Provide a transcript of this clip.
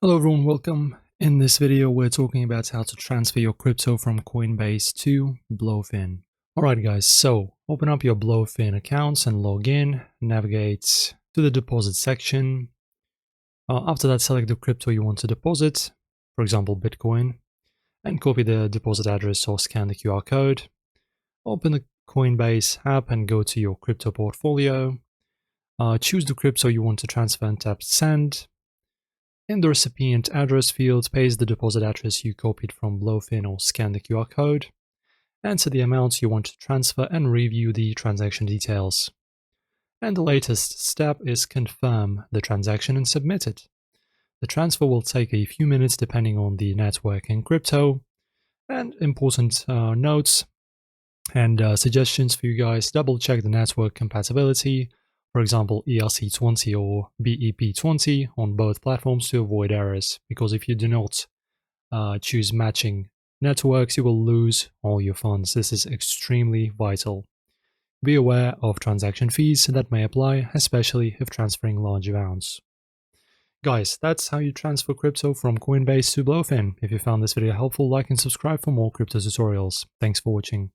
Hello everyone, welcome. In this video we're talking about how to transfer your crypto from Coinbase to Blofin. Alright guys, so open up your Blofin accounts and log in, navigate to the deposit section. After that, select the crypto you want to deposit, for example Bitcoin, and copy the deposit address or scan the QR code. Open the Coinbase app and go to your crypto portfolio. Choose the crypto you want to transfer and tap send. In the recipient address field, paste the deposit address you copied from Blofin or scan the QR code. Enter the amount you want to transfer and review the transaction details. And the latest step is confirm the transaction and submit it. The transfer will take a few minutes depending on the network and crypto. And important notes and suggestions for you guys: double check the network compatibility. For example, ERC20 or BEP20 on both platforms to avoid errors, because if you do not choose matching networks, you will lose all your funds. This is extremely vital. Be aware of transaction fees that may apply, especially if transferring large amounts. Guys, that's how you transfer crypto from Coinbase to Blofin. If you found this video helpful, like and subscribe for more crypto tutorials. Thanks for watching.